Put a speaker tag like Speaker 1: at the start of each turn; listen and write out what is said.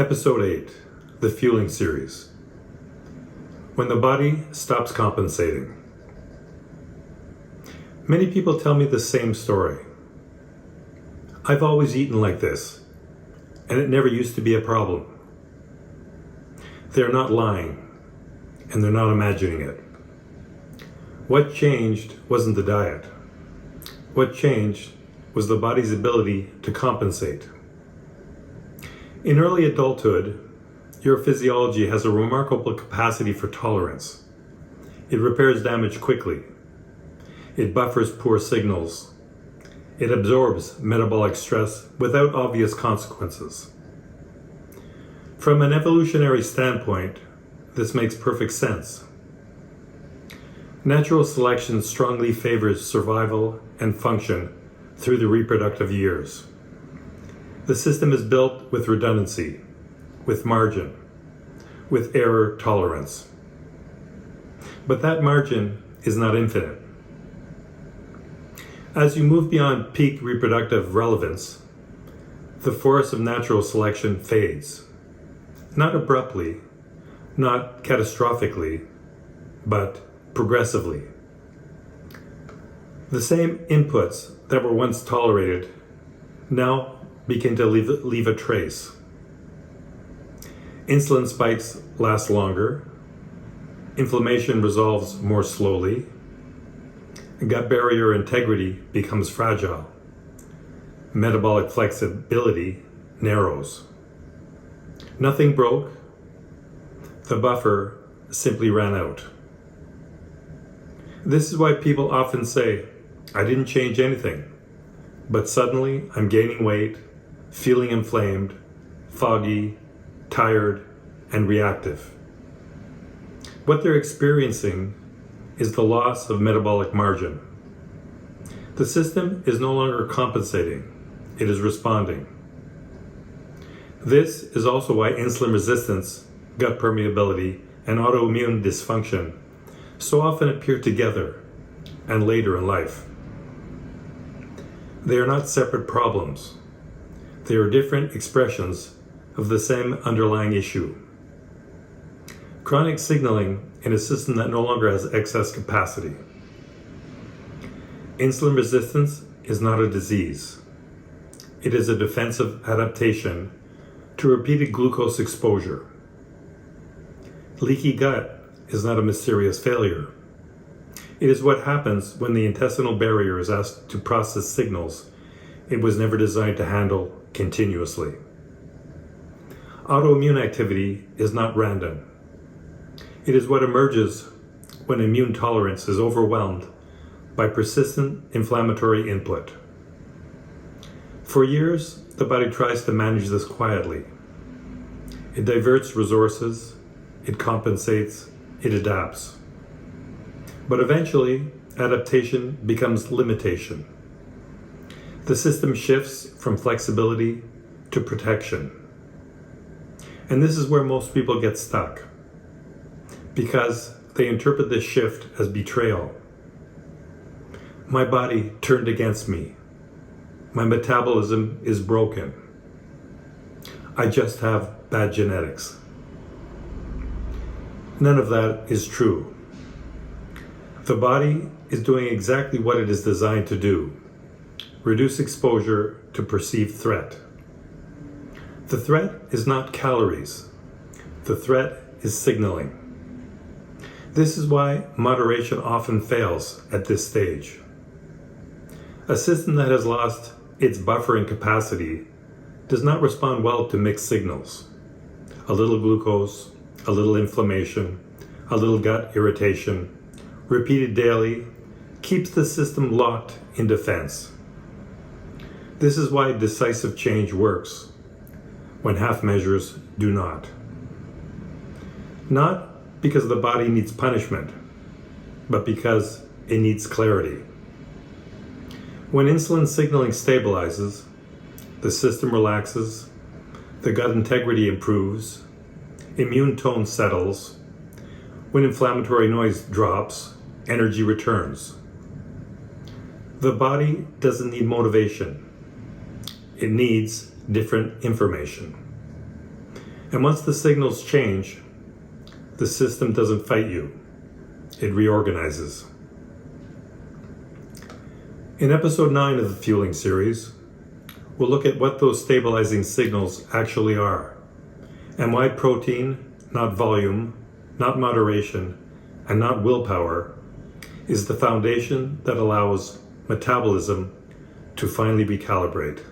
Speaker 1: Episode 8, the Fueling Series. When the body stops compensating. Many people tell me the same story. I've always eaten like this, and it never used to be a problem. They're not lying, and they're not imagining it. What changed wasn't the diet. What changed was the body's ability to compensate. In early adulthood, your physiology has a remarkable capacity for tolerance. It repairs damage quickly. It buffers poor signals. It absorbs metabolic stress without obvious consequences. From an evolutionary standpoint, this makes perfect sense. Natural selection strongly favors survival and function through the reproductive years. The system is built with redundancy, with margin, with error tolerance. But that margin is not infinite. As you move beyond peak reproductive relevance, the force of natural selection fades. Not abruptly, not catastrophically, but progressively. The same inputs that were once tolerated now begin to leave a trace. Insulin spikes last longer, inflammation resolves more slowly, gut barrier integrity becomes fragile, metabolic flexibility narrows. Nothing broke, the buffer simply ran out. This is why people often say, I didn't change anything, but suddenly I'm gaining weight, feeling inflamed, foggy, tired, and reactive. What they're experiencing is the loss of metabolic margin. The system is no longer compensating, it is responding. This is also why insulin resistance, gut permeability, and autoimmune dysfunction so often appear together and later in life. They are not separate problems. They are different expressions of the same underlying issue. Chronic signaling in a system that no longer has excess capacity. Insulin resistance is not a disease. It is a defensive adaptation to repeated glucose exposure. Leaky gut is not a mysterious failure. It is what happens when the intestinal barrier is asked to process signals it was never designed to handle continuously. Autoimmune activity is not random. It is what emerges when immune tolerance is overwhelmed by persistent inflammatory input. For years, the body tries to manage this quietly. It diverts resources, it compensates, it adapts. But eventually, adaptation becomes limitation. The system shifts from flexibility to protection. And this is where most people get stuck, because they interpret this shift as betrayal. My body turned against me. My metabolism is broken. I just have bad genetics. None of that is true. The body is doing exactly what it is designed to do: reduce exposure to perceived threat. The threat is not calories. The threat is signaling. This is why moderation often fails at this stage. A system that has lost its buffering capacity does not respond well to mixed signals. A little glucose, a little inflammation, a little gut irritation, repeated daily, keeps the system locked in defense. This is why decisive change works, when half measures do not. Not because the body needs punishment, but because it needs clarity. When insulin signaling stabilizes, the system relaxes, the gut integrity improves, immune tone settles. When inflammatory noise drops, energy returns. The body doesn't need motivation. It needs different information. And once the signals change, the system doesn't fight you. It reorganizes. In episode 9 of the Fueling series, we'll look at what those stabilizing signals actually are, and why protein, not volume, not moderation, and not willpower, is the foundation that allows metabolism to finally be calibrated.